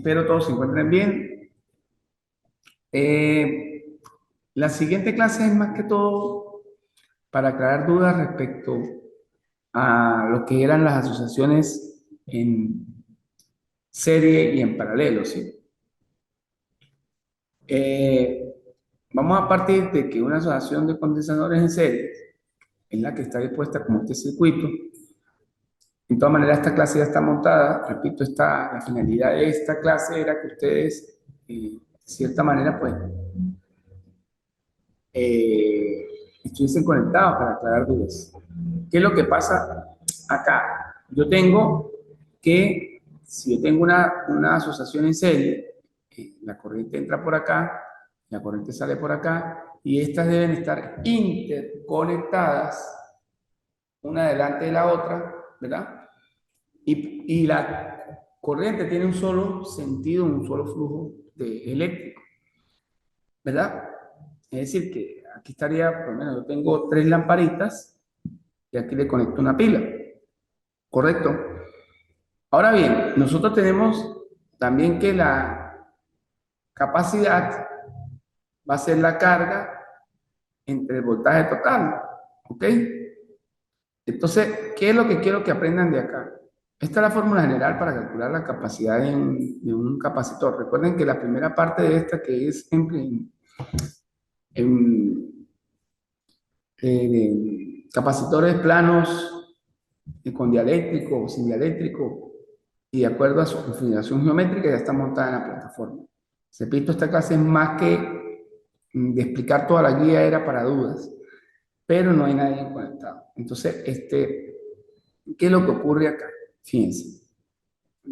Espero todos se encuentren bien. La siguiente clase es más que todo para aclarar dudas respecto a lo que eran las asociaciones en serie y en paralelo, ¿sí? Eh, Vamos a partir de que una asociación de condensadores en serie es la que está dispuesta como este circuito. De todas maneras, esta clase ya está montada. Repito, la finalidad de esta clase era que ustedes, de cierta manera, pues, eh, estuviesen conectados para aclarar dudas. ¿Qué es lo que pasa acá? Yo tengo que, si yo tengo una asociación en serie, la corriente entra por acá, la corriente sale por acá, y estas deben estar interconectadas una delante de la otra, ¿verdad? Y la corriente tiene un solo sentido, un solo flujo eléctrico, ¿verdad? Es decir, que aquí estaría, por lo menos yo tengo 3 lamparitas y aquí le conecto una pila, ¿correcto? Ahora bien, nosotros tenemos también que la capacidad va a ser la carga entre el voltaje total, ¿ok? Entonces, ¿qué es lo que quiero que aprendan de acá? Esta es la fórmula general para calcular la capacidad de un capacitor. Recuerden que la primera parte de esta, que es en capacitores planos, con dialéctrico o sin dialéctrico, y de acuerdo a su configuración geométrica, ya está montada en la plataforma. Repito, esta clase es más que de explicar toda la guía, era para dudas, pero no hay nadie conectado. Entonces, ¿qué es lo que ocurre acá? Fíjense.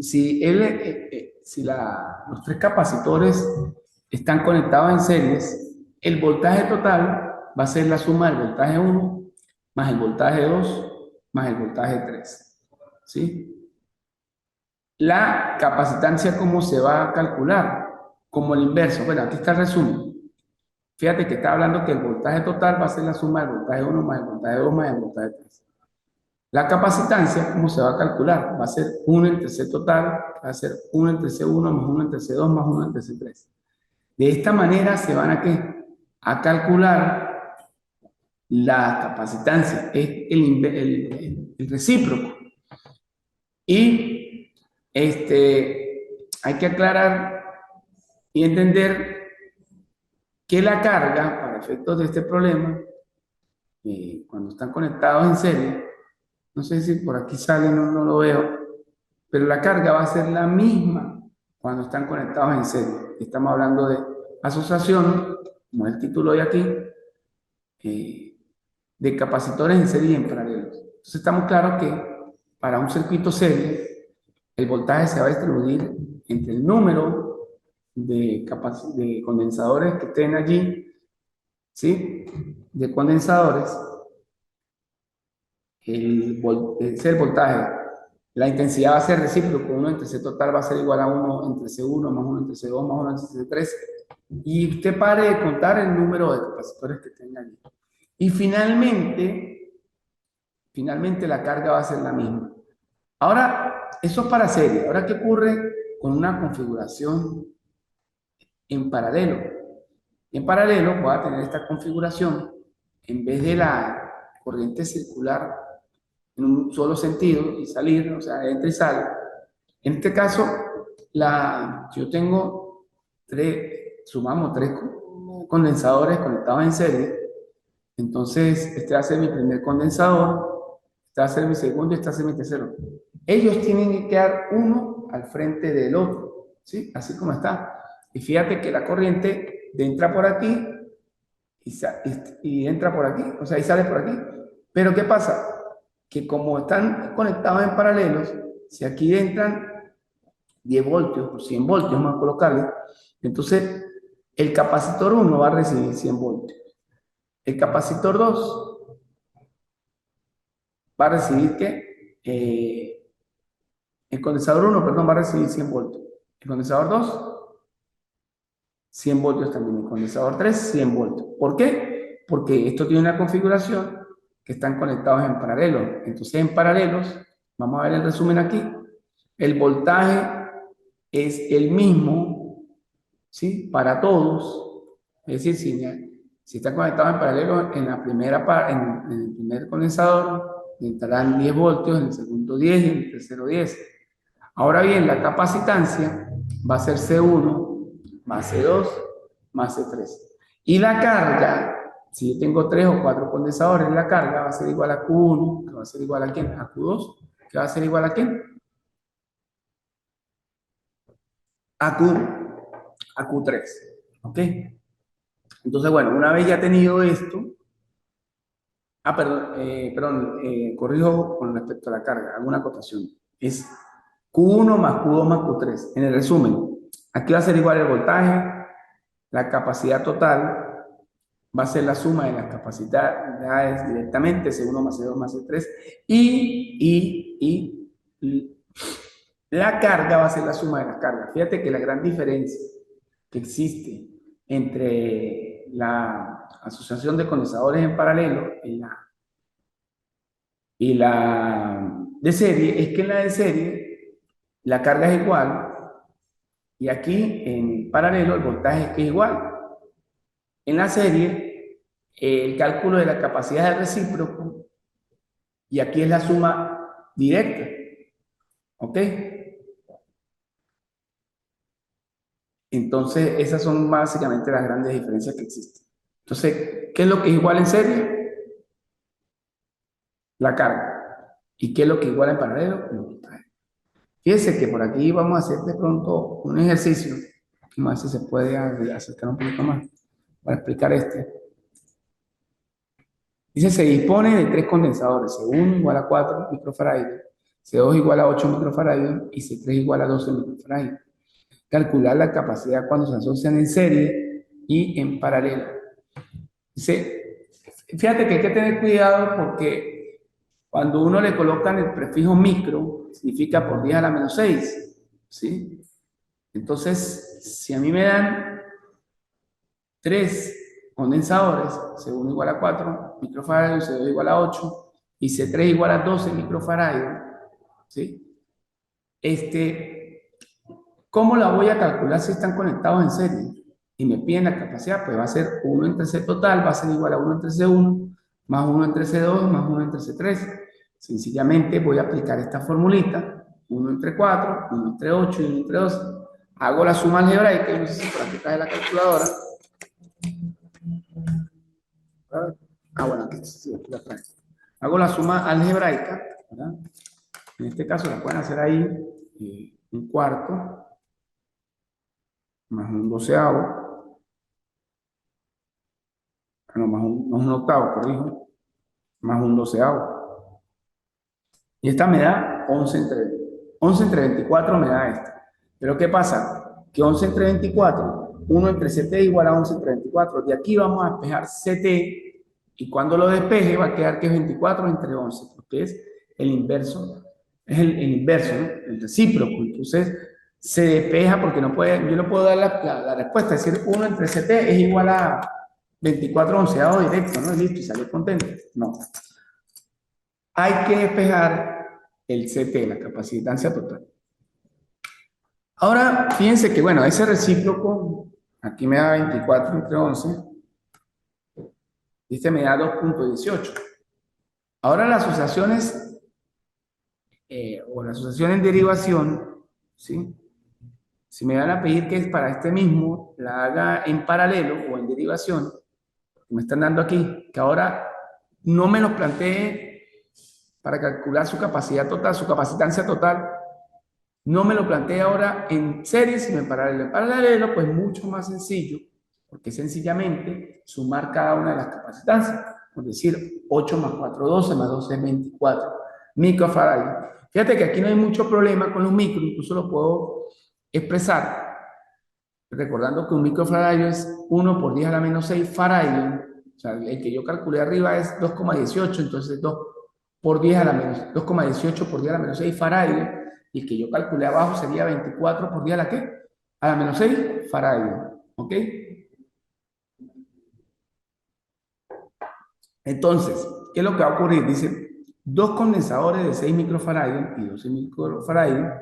Si los 3 capacitores están conectados en series, el voltaje total va a ser la suma del voltaje 1 más el voltaje 2 más el voltaje 3. ¿Sí? La capacitancia, ¿cómo se va a calcular? Como el inverso. Bueno, aquí está el resumen. Fíjate que está hablando que el voltaje total va a ser la suma del voltaje 1 más el voltaje 2 más el voltaje 3. La capacitancia, ¿cómo se va a calcular? Va a ser 1 entre C total, va a ser 1 entre C1 más 1 entre C2 más 1 entre C3. De esta manera se van a, ¿qué? A calcular la capacitancia, es el recíproco. Y hay que aclarar y entender que la carga, para efectos de este problema, cuando están conectados en serie, no sé si por aquí sale, no lo veo, pero la carga va a ser la misma cuando están conectados en serie. Estamos hablando de asociación, como el título de aquí, de capacitores en serie y en paralelo. Entonces estamos claros que para un circuito serie, el voltaje se va a distribuir entre el número de condensadores que estén allí, ¿sí? De condensadores, es el voltaje. La intensidad va a ser recíproco, 1 entre C total va a ser igual a 1 entre C1 más 1 entre C2 más 1 entre C3. Y usted pare de contar el número de capacitores que tenga allí. Y finalmente la carga va a ser la misma. Ahora, eso es para serie. Ahora, ¿qué ocurre con una configuración en paralelo? En paralelo voy a tener esta configuración, en vez de la corriente circular en un solo sentido y salir, o sea, entra y sale. En este caso, yo tengo sumamos 3 condensadores conectados en serie. Entonces, este va a ser mi primer condensador, este va a ser mi segundo y este va a ser mi tercero. Ellos tienen que quedar uno al frente del otro, ¿sí? Así como está. Y fíjate que la corriente entra por aquí y entra por aquí, o sea, y sale por aquí. Pero ¿qué pasa? Que como están conectados en paralelos, si aquí entran 10 voltios o 100 voltios, vamos a colocarle, entonces el capacitor 1 va a recibir 100 voltios. El capacitor 2 va a recibir ¿qué? El condensador 1, perdón, va a recibir 100 voltios. El condensador 2, 100 voltios también. El condensador 3, 100 voltios. ¿Por qué? Porque esto tiene una configuración que están conectados en paralelo. Entonces, en paralelos, vamos a ver el resumen aquí, el voltaje es el mismo, ¿sí? Para todos. Es decir, si están conectados en paralelo en la en el primer condensador, entrarán 10 voltios, en el segundo 10 y en el tercero 10. Ahora bien, la capacitancia va a ser C1 más C2 más C3. Y la carga, si yo tengo 3 o 4 condensadores, la carga va a ser igual a Q1, que va a ser igual a ¿quién? A Q2, que va a ser igual a ¿quién? A Q, a Q3. ¿Ok? Entonces, bueno, una vez ya tenido esto, corrijo con respecto a la carga, hago una acotación. Es Q1 más Q2 más Q3. En el resumen, aquí va a ser igual el voltaje, la capacidad total va a ser la suma de las capacidades directamente, C1 más C2 más C3, y la carga va a ser la suma de las cargas. Fíjate que la gran diferencia que existe entre la asociación de condensadores en paralelo y la de serie es que en la de serie la carga es igual y aquí en paralelo el voltaje es que es igual. En la serie el cálculo de la capacidad del recíproco y aquí es la suma directa. ¿Ok? Entonces esas son básicamente las grandes diferencias que existen. Entonces, ¿qué es lo que es igual en serie? La carga. ¿Y qué es lo que es igual en paralelo? El voltaje. Fíjense que por aquí vamos a hacer de pronto un ejercicio, más si se puede acercar un poquito más para explicar este. Dice, se dispone de 3 condensadores, C1 igual a 4 microfarads, C2 igual a 8 microfarads y C3 igual a 12 microfarads. Calcular la capacidad cuando se asocian en serie y en paralelo. Dice, fíjate que hay que tener cuidado porque cuando uno le colocan el prefijo micro, significa por 10 a la menos 6, ¿sí? Entonces, si a mí me dan 3 condensadores, C1 igual a 4 microfarads, C2 igual a 8 y C3 igual a 12 microfarads, ¿sí? ¿Cómo la voy a calcular si están conectados en serie? Y me piden la capacidad, pues va a ser 1 entre C total, va a ser igual a 1 entre C1, más 1 entre C2, más 1 entre C3. Sencillamente voy a aplicar esta formulita, 1 entre 4, 1 entre 8 y 1 entre 12. Hago la suma algebraica, no sé si por aquí trae la calculadora. Bueno, aquí sí, aquí la trae. Hago la suma algebraica, ¿verdad? En este caso la pueden hacer ahí, un cuarto, más un doceavo, no, más un octavo, corrijo, más un doceavo. Y esta me da 11 entre 24 me da esta. Pero ¿qué pasa? Que 11 entre 24, 1 entre CT igual a 11 entre 24. De aquí vamos a despejar CT y cuando lo despeje va a quedar que es 24 entre 11, porque es el inverso, es el inverso, ¿no? El recíproco. Entonces se despeja porque no puede, yo no puedo dar la respuesta, es decir, 1 entre CT es igual a 24 onceavo directo, ¿no? Listo, y sale contento. No. Hay que despejar el CT, la capacitancia total. Ahora, fíjense que, bueno, ese recíproco, aquí me da 24 entre 11, y este me da 2.18. Ahora las asociaciones, o la asociación en derivación, ¿sí? Si me van a pedir que es para este mismo, la haga en paralelo o en derivación, me están dando aquí, que ahora no me los plantee para calcular su capacidad total, su capacitancia total, no me lo plantea ahora en serie, sino en paralelo. En paralelo, pues mucho más sencillo, porque sencillamente sumar cada una de las capacitancias. Es decir, 8 más 4, 12, más 12 es 24 microfarads. Fíjate que aquí no hay mucho problema con los micros, incluso lo puedo expresar recordando que un microfaradio es 1 por 10 a la menos 6 faradio. O sea, el que yo calculé arriba es 2,18, entonces 2 por 10 a la menos 2,18 por 10 a la menos 6 faradio. Y el que yo calculé abajo sería 24 por 10 a la ¿qué? A la menos 6 faradio. ¿Ok? Entonces, ¿qué es lo que va a ocurrir? Dice, 2 condensadores de 6 microfaradios y 12 microfaradios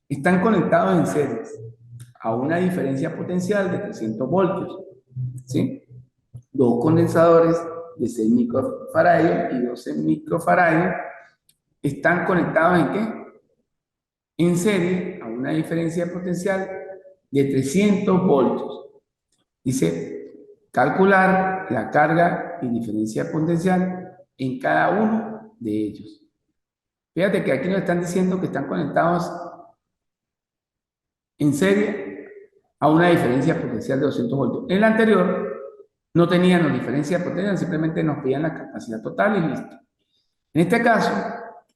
están conectados en series a una diferencia potencial de 300 voltios, ¿sí? Dos condensadores de 6 microfaradios y 12 microfaradios están conectados ¿en qué? En serie a una diferencia potencial de 300 voltios. Dice, calcular la carga y diferencia potencial en cada uno de ellos. Fíjate que aquí nos están diciendo que están conectados en serie a una diferencia potencial de 200 voltios. En el anterior no tenían diferencia potencial, simplemente nos pedían la capacidad total y listo. En este caso,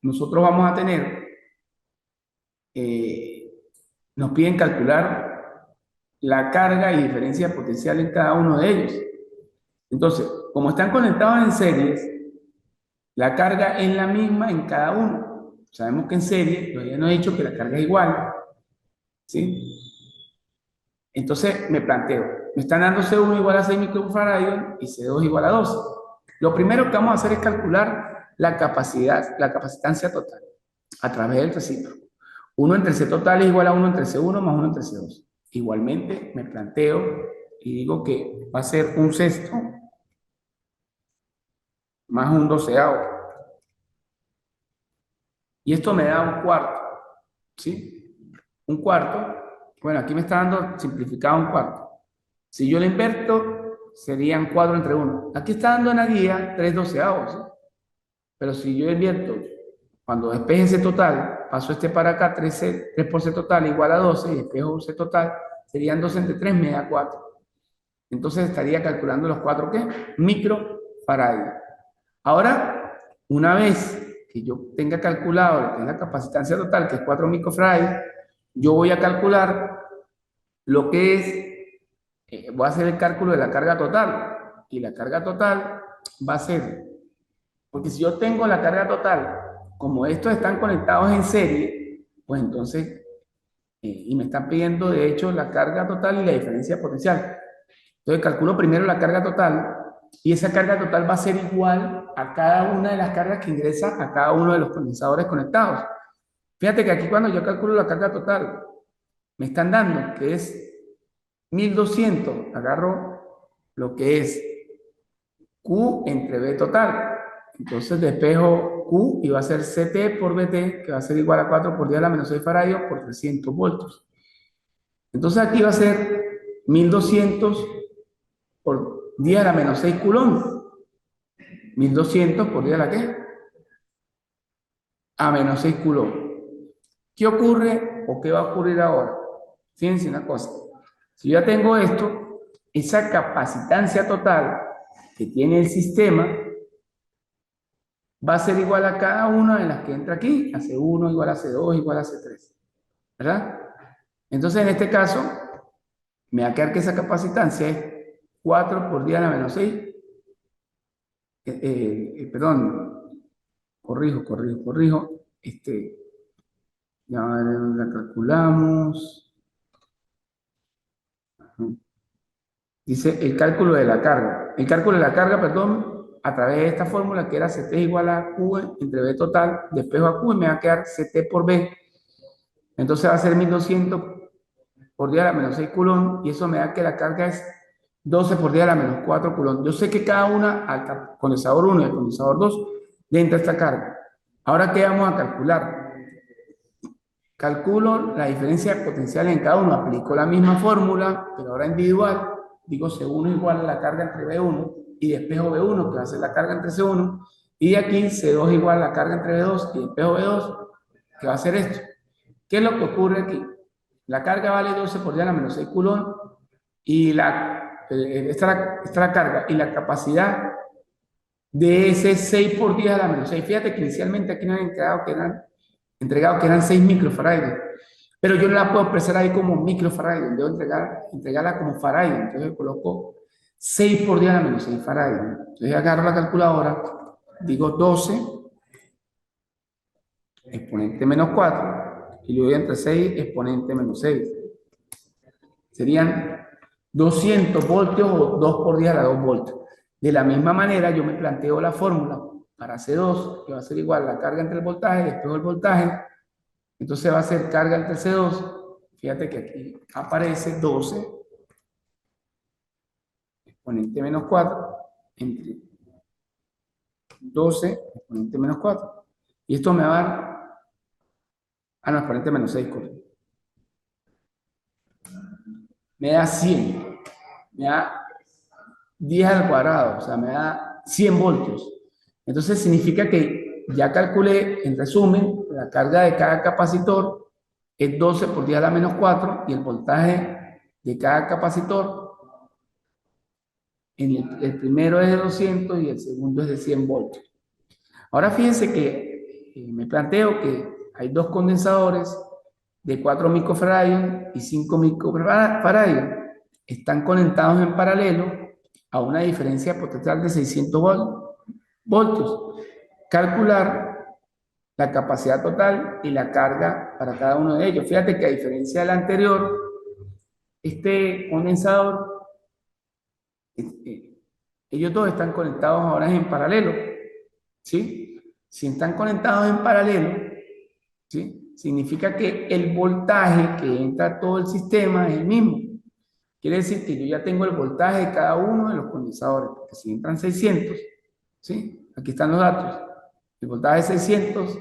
nosotros vamos a tener, nos piden calcular la carga y diferencia potencial en cada uno de ellos. Entonces, como están conectados en series, la carga es la misma en cada uno. Sabemos que en serie, todavía no he dicho que la carga es igual, ¿sí? Entonces me planteo, me están dando C1 igual a 6 microfaradios y C2 igual a 12. Lo primero que vamos a hacer es calcular la capacidad, la capacitancia total a través del recíproco. 1 entre C total es igual a 1 entre C1 más 1 entre C2. Igualmente me planteo y digo que va a ser un sexto más un doceavo. Y esto me da un cuarto, ¿sí? Un cuarto, bueno, aquí me está dando simplificado un cuarto. Si yo lo inverto, serían 4 entre 1. Aquí está dando en la guía 3 doceavos, ¿sí? Pero si yo invierto, cuando despeje ese total, paso este para acá, 3 por C total igual a 12, y despejo C total, serían 2 entre 3, me da 4. Entonces estaría calculando los 4, ¿qué? Microfaradios. Ahora, una vez que yo tenga calculado lo que es la capacitancia total, que es 4 microfaradios, yo voy a calcular lo que es, voy a hacer el cálculo de la carga total. Y la carga total va a ser, porque si yo tengo la carga total, como estos están conectados en serie, pues entonces, y me están pidiendo de hecho la carga total y la diferencia potencial. Entonces calculo primero la carga total y esa carga total va a ser igual a cada una de las cargas que ingresa a cada uno de los condensadores conectados. Fíjate que aquí cuando yo calculo la carga total, me están dando que es 1200, agarro lo que es Q entre B total. Entonces despejo Q y va a ser CT por BT, que va a ser igual a 4 por 10 a la menos 6 faradios por 300 voltios. Entonces aquí va a ser 1200 por 10 a la menos 6 coulomb. 1200 por 10 a la ¿qué? A menos 6 coulomb. ¿Qué ocurre o qué va a ocurrir ahora? Fíjense una cosa. Si yo ya tengo esto, esa capacitancia total que tiene el sistema va a ser igual a cada una de las que entra aquí, a C1 igual a C2 igual a C3, ¿verdad? Entonces en este caso me va a quedar que esa capacitancia es 4 por 10 a la menos 6, perdón, corrijo, ya la calculamos. Dice el cálculo de la carga. El cálculo de la carga, perdón, a través de esta fórmula que era CT igual a Q entre B total, despejo a Q y me va a quedar CT por B. Entonces va a ser 1200 por 10 a la menos 6 coulomb y eso me da que la carga es 12 por 10 a la menos 4 coulomb. Yo sé que cada una al condensador 1 y al condensador 2 le entra esta carga. Ahora, ¿qué vamos a calcular? Calculo la diferencia potencial en cada uno. Aplico la misma fórmula, pero ahora individual. Digo C1 igual a la carga entre B1 y despejo B1, que va a ser la carga entre C1. Y aquí C2 igual a la carga entre B2 y despejo B2, que va a ser esto. ¿Qué es lo que ocurre aquí? La carga vale 12 por 10 a la menos 6 coulomb y esta es la carga y la capacidad de ese 6 por 10 a la menos 6. Fíjate que inicialmente aquí nos han entregado que eran 6 microfaradios, pero yo no la puedo expresar ahí como microfaradios, debo entregarla como faradios. Entonces coloco 6 por 10 a la menos 6 faradios. Entonces agarro la calculadora, digo 12 exponente menos 4 y le doy entre 6 exponente menos 6. Serían 200 voltios o 2 por 10 a la 2 voltios. De la misma manera, yo me planteo la fórmula para C2, que va a ser igual a la carga entre el voltaje, despejo el voltaje, Entonces va a ser carga entre C2. Fíjate que aquí aparece 12 exponente menos 4 entre 12 exponente menos 4. Y esto me va a dar, no, exponente menos 6, correcto. Me da 100, me da 10 al cuadrado, o sea, me da 100 voltios. Entonces significa que ya calculé, en resumen, la carga de cada capacitor es 12 por 10 a la menos 4 y el voltaje de cada capacitor, el primero es de 200 y el segundo es de 100 voltios. Ahora fíjense que me planteo que hay dos condensadores de 4 microfarads y 5 microfarads. Están conectados en paralelo a una diferencia potencial de 600 voltios. Calcular la capacidad total y la carga para cada uno de ellos. Fíjate que a diferencia del anterior, este condensador, ellos dos están conectados ahora en paralelo, ¿sí? Si están conectados en paralelo, ¿sí? Significa que el voltaje que entra a todo el sistema es el mismo. Quiere decir que yo ya tengo el voltaje de cada uno de los condensadores, porque si entran 600, ¿sí? Aquí están los datos. El voltaje es 600,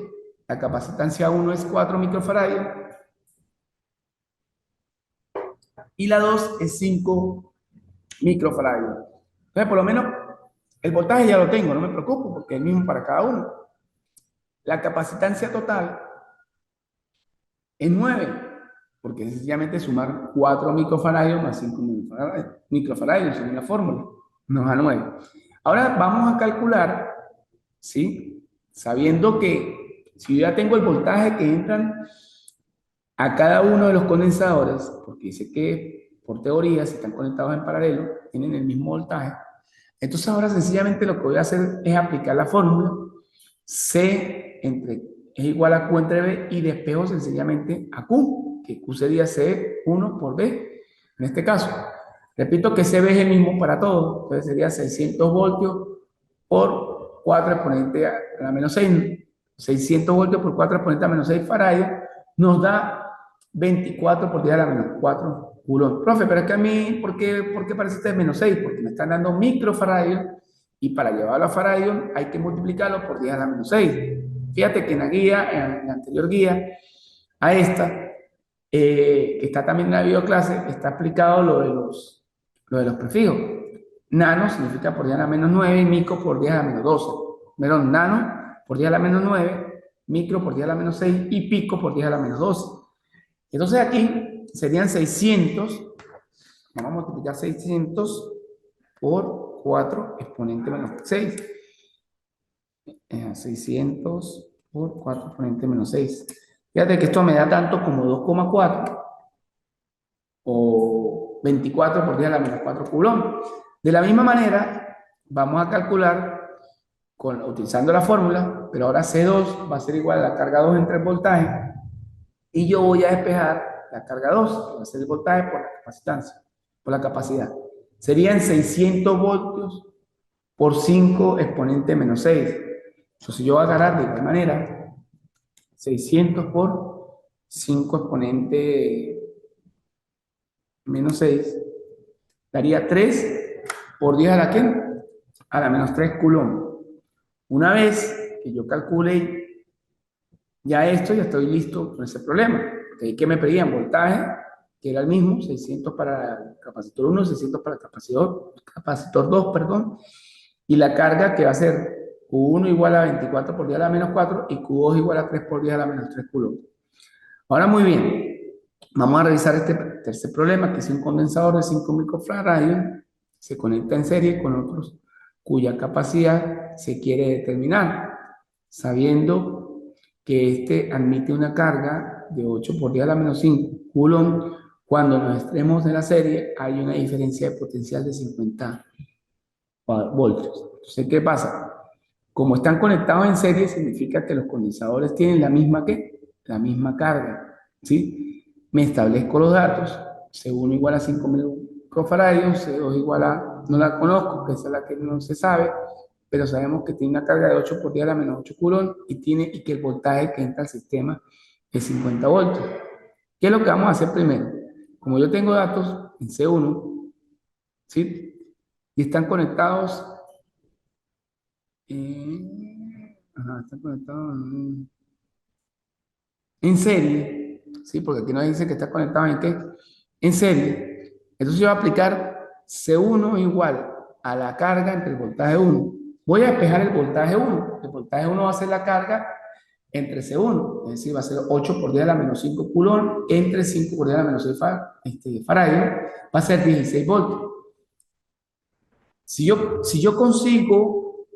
la capacitancia 1 es 4 microfarads y la 2 es 5 microfarads. Entonces, por lo menos, el voltaje ya lo tengo, no me preocupo, porque es el mismo para cada uno. La capacitancia total es 9, porque es sencillamente sumar 4 microfarads más 5 microfarads, según la fórmula, nos da 9. Ahora vamos a calcular, ¿sí? Sabiendo que si yo ya tengo el voltaje que entran a cada uno de los condensadores, porque dice que por teoría, si están conectados en paralelo, tienen el mismo voltaje. Entonces ahora sencillamente lo que voy a hacer es aplicar la fórmula C es igual a Q entre B y despejo sencillamente a Q, que Q sería C1 por B, en este caso. Repito que CB es el mismo para todos, entonces sería 600 voltios por 4 exponente a la menos 6. 600 voltios por 4 exponente a menos 6 farads nos da 24 por 10 a la menos 4 coulomb. Profe, pero es que a mí, ¿por qué parece que es menos 6? Porque me están dando microfarads y para llevarlo a farads hay que multiplicarlo por 10 a la menos 6. Fíjate que en la guía, en la anterior guía a esta, que está también en la videoclase, está explicado lo de los prefijos. Nano significa por 10 a la menos 9 y micro por 10 a la menos 12. Perdón, nano por 10 a la menos 9, micro por 10 a la menos 6 y pico por 10 a la menos 12. Entonces aquí serían 600, vamos a multiplicar 600 por 4 exponente menos 6. 600 por 4 exponente menos 6. Fíjate que esto me da tanto como 2,4 o 24 por 10 a la menos 4 coulomb. De la misma manera, vamos a calcular utilizando la fórmula, pero ahora C2 va a ser igual a la carga 2 entre el voltaje y yo voy a despejar la carga 2, que va a ser el voltaje por la capacitancia, por la capacidad. Serían 600 voltios por 5 exponente menos 6. Entonces yo voy a agarrar de igual manera 600 por 5 exponente menos 6, daría 3 por 10 a la ¿qué? A la menos 3 coulomb. Una vez que yo calcule ya esto, ya estoy listo con ese problema. Porque ahí que me pedían voltaje, que era el mismo, 600 para el capacitor 1, 600 para el capacitor 2, perdón, y la carga que va a ser Q1 igual a 24 por 10 a la menos 4 y Q2 igual a 3 por 10 a la menos 3 coulomb. Ahora muy bien, vamos a revisar este tercer problema, que es un condensador de 5 microfarads, se conecta en serie con otros cuya capacidad se quiere determinar, sabiendo que este admite una carga de 8 por 10 a la menos 5 coulomb, cuando en los extremos de la serie hay una diferencia de potencial de 50 voltios. Entonces, ¿qué pasa? Como están conectados en serie, significa que los condensadores tienen la misma, ¿qué? La misma carga, ¿sí? Me establezco los datos, C1 igual a 5 microfarads, C2 igual a, no la conozco, que esa es la que no se sabe, pero sabemos que tiene una carga de 8 por 10 a la menos 8 coulomb y que el voltaje que entra al sistema es 50 voltios. ¿Qué es lo que vamos a hacer primero? Como yo tengo datos en C1, ¿sí? Y están conectados, están conectados en serie, ¿sí? Porque aquí nos dice que está conectado en qué, en serie. Entonces yo voy a aplicar C1 igual a la carga entre el voltaje 1. Voy a despejar el voltaje 1. El voltaje 1 va a ser la carga entre C1, es decir, va a ser 8 por 10 a la menos 5 coulomb entre 5 por 10 a la menos 6 faradio, va a ser 16 voltios. Si yo consigo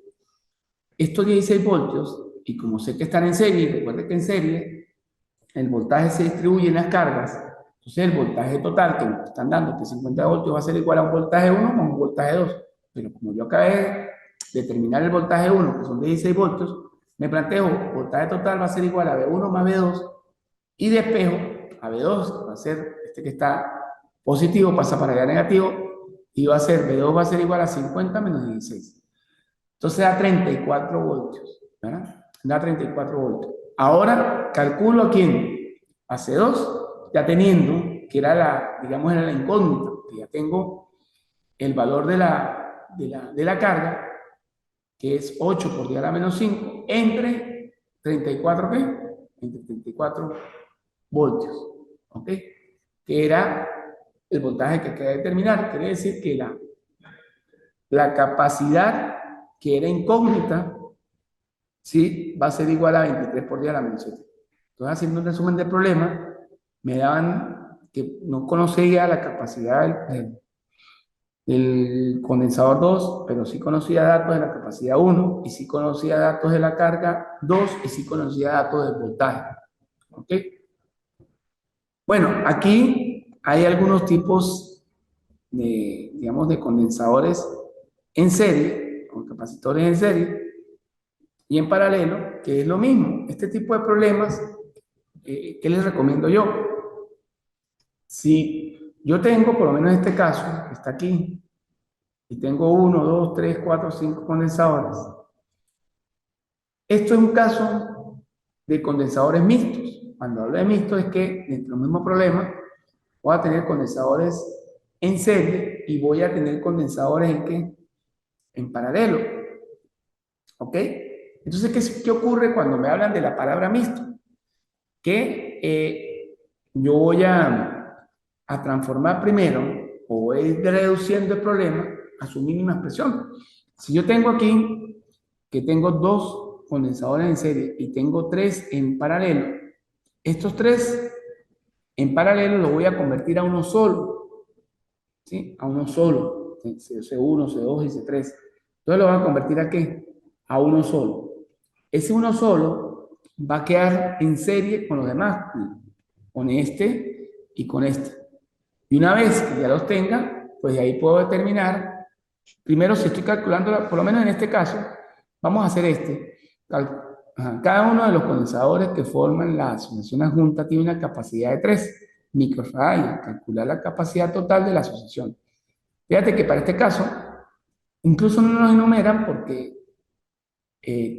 estos 16 voltios, y como sé que están en serie, recuerden que en serie el voltaje se distribuye en las cargas, entonces el voltaje total que nos están dando, que 50 voltios, va a ser igual a un voltaje 1 más un voltaje 2. Pero como yo acabé de determinar el voltaje 1, que son 16 voltios, me planteo, voltaje total va a ser igual a V1 más V2, y despejo a V2, que va a ser este que está positivo, pasa para allá negativo, y va a ser, V2 va a ser igual a 50 menos 16. Entonces da 34 voltios, ¿verdad? Da 34 voltios. Ahora calculo a quién, a C2, ya teniendo, que era digamos, era la incógnita, que ya tengo el valor de la carga, que es 8 por 10 a la menos 5, entre 34, ¿qué? Entre 34 voltios, ¿ok? Que era el voltaje que hay que determinar. Quiere decir que la capacidad que era incógnita, ¿sí? Va a ser igual a 23 por 10 a la menos 7. Entonces, haciendo un resumen del problema, me daban que no conocía la capacidad del condensador 2, pero sí conocía datos de la capacidad 1, y sí conocía datos de la carga 2, y sí conocía datos del voltaje. ¿Ok? Bueno, aquí hay algunos tipos de, digamos, de condensadores en serie, con capacitores en serie, y en paralelo, que es lo mismo. Este tipo de problemas, ¿qué les recomiendo yo? Si yo tengo, por lo menos en este caso, que está aquí, y tengo 1, 2, 3, 4, 5 condensadores, esto es un caso de condensadores mixtos. Cuando hablo de mixtos es que dentro del mismo problema voy a tener condensadores en serie y voy a tener condensadores en qué, en paralelo. ¿Ok? Entonces, ¿qué ocurre cuando me hablan de la palabra mixto? Que yo voy a transformar primero, o voy a ir reduciendo el problema a su mínima expresión. Si yo tengo aquí que tengo 2 condensadores en serie y tengo 3 en paralelo, estos 3 en paralelo los voy a convertir a uno solo, ¿sí? A uno solo, C1, C2 y C3. Entonces lo voy a convertir a ¿qué? A uno solo. Ese uno solo va a quedar en serie con los demás, con este y con este. Y una vez que ya los tenga, pues de ahí puedo determinar, primero si estoy calculando, por lo menos en este caso, vamos a hacer este. Cada uno de los condensadores que forman la asociación adjunta tiene una capacidad de 3 microfarads. Calcular la capacidad total de la asociación. Fíjate que para este caso, incluso no nos enumeran porque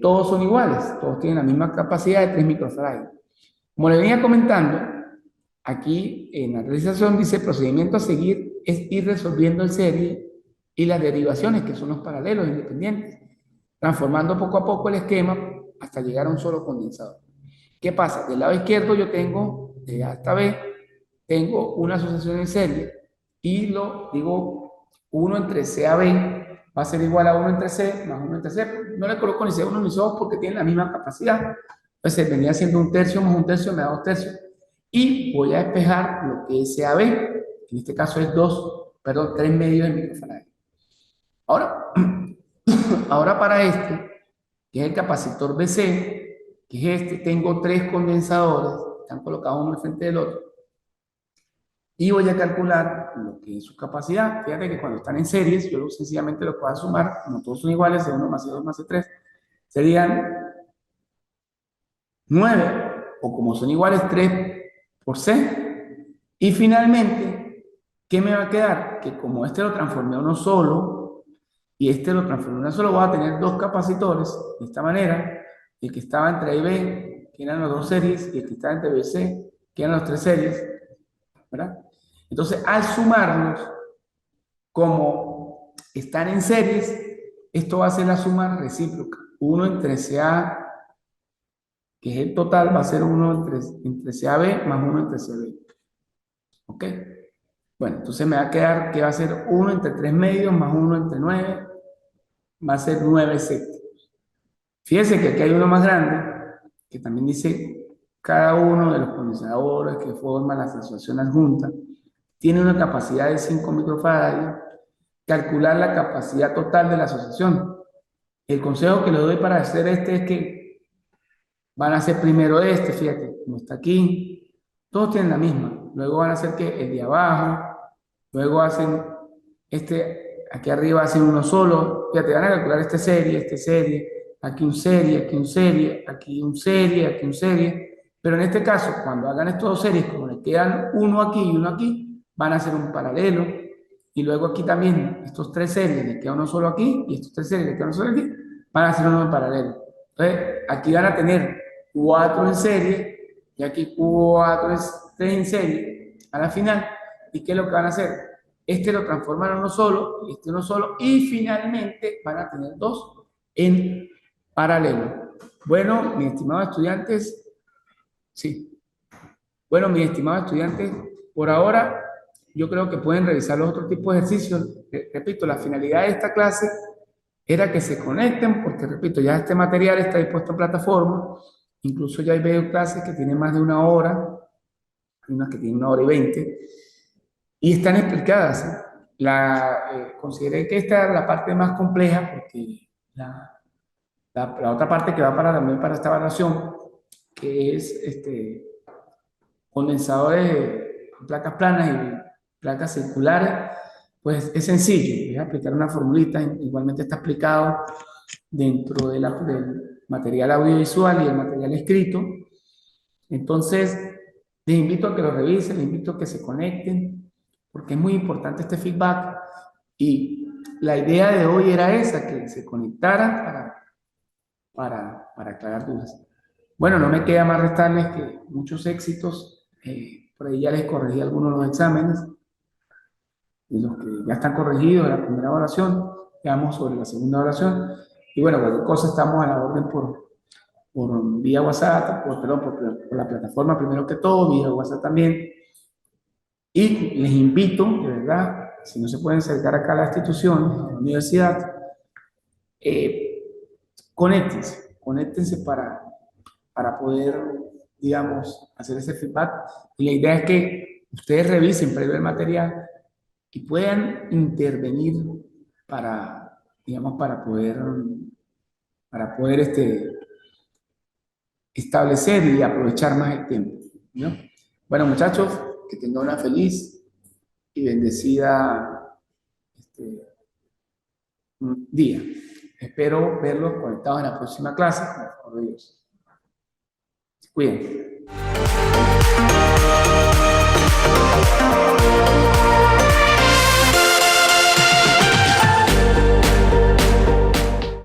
todos son iguales, todos tienen la misma capacidad de 3 microfarads. Como le venía comentando, aquí en la realización dice procedimiento a seguir es ir resolviendo en serie y las derivaciones, que son los paralelos independientes, transformando poco a poco el esquema hasta llegar a un solo condensador. ¿Qué pasa? Del lado izquierdo yo tengo, de A hasta B, tengo una asociación en serie y lo digo 1 entre C a B va a ser igual a 1 entre C más 1 entre C. No le coloco ni C1 ni C2 porque tienen la misma capacidad. Entonces venía siendo un tercio más un tercio, me da 2 tercios. Y voy a despejar lo que es CAB, que en este caso es 3 medios de microfarad. Ahora para este, que es el capacitor BC, que es este, tengo 3 condensadores, están colocados uno al frente del otro, y voy a calcular lo que es su capacidad. Fíjate que cuando están en series, yo sencillamente lo puedo sumar, como todos son iguales, C1 más C2 más C3, serían 9, o como son iguales, 3 por C. Y finalmente, ¿qué me va a quedar? Que como este lo transformé a uno solo, y este lo transformé a uno solo, voy a tener 2 capacitores, de esta manera, el que estaba entre A y B, que eran los 2 series, y el que está en TBC, que eran los 3 series, ¿verdad? Entonces, al sumarlos, como están en series, esto va a ser la suma recíproca. 1 entre CA, que es el total, va a ser 1 entre CAB más 1 entre CB. ¿Ok? Bueno, entonces me va a quedar que va a ser 1 entre 3 medios más 1 entre 9, va a ser 9 séptimos. Fíjense que aquí hay uno más grande, que también dice cada uno de los condensadores que forman la asociación adjunta tiene una capacidad de 5 microfaradios. Calcular la capacidad total de la asociación. El consejo que les doy para hacer este es que van a hacer primero este, fíjate, como está aquí, todos tienen la misma. Luego van a hacer que el de abajo, luego hacen este, aquí arriba hacen uno solo, fíjate, van a calcular este serie, aquí un serie, aquí un serie, aquí un serie, aquí un serie, pero en este caso, cuando hagan estos 2 series, como les quedan uno aquí y uno aquí, van a hacer un paralelo, y luego aquí también, estos 3 series, les queda uno solo aquí, y estos 3 series, les queda uno solo aquí, van a hacer uno en paralelo. Entonces, aquí van a tener 4 en serie, y aquí 3 en serie, a la final, ¿y qué es lo que van a hacer? Este lo transforman en uno solo, este uno solo, y finalmente van a tener 2 en paralelo. Bueno, mis estimados estudiantes, sí. Bueno, mis estimados estudiantes, por ahora yo creo que pueden revisar los otros tipos de ejercicios. Repito, la finalidad de esta clase era que se conecten, porque repito, ya este material está dispuesto en plataforma, incluso ya hay video clases que tienen más de 1 hora, hay unas que tienen 1 hora y 20, y están explicadas. Consideré que esta era la parte más compleja, porque la otra parte que va también para esta evaluación, que es condensadores de placas planas y placas circulares, pues es sencillo, es aplicar una formulita, igualmente está explicado dentro del material audiovisual y el material escrito. Entonces, les invito a que lo revisen, les invito a que se conecten, porque es muy importante este feedback, y la idea de hoy era esa, que se conectaran para aclarar dudas. Bueno, no me queda más restarles que muchos éxitos. Por ahí ya les corregí algunos de los exámenes, de los que ya están corregidos de la primera evaluación. Quedamos sobre la segunda evaluación. Y bueno, cualquier cosa estamos a la orden por vía WhatsApp, por la plataforma primero que todo, vía WhatsApp también. Y les invito, de verdad, si no se pueden acercar acá a la institución, a la universidad, conéctense para poder, digamos, hacer ese feedback. Y la idea es que ustedes revisen previo el material y puedan intervenir digamos, para poder establecer y aprovechar más el tiempo, ¿no? Bueno, muchachos, que tengan una feliz y bendecida día. Espero verlos conectados en la próxima clase, con el favor de Dios. Cuídense.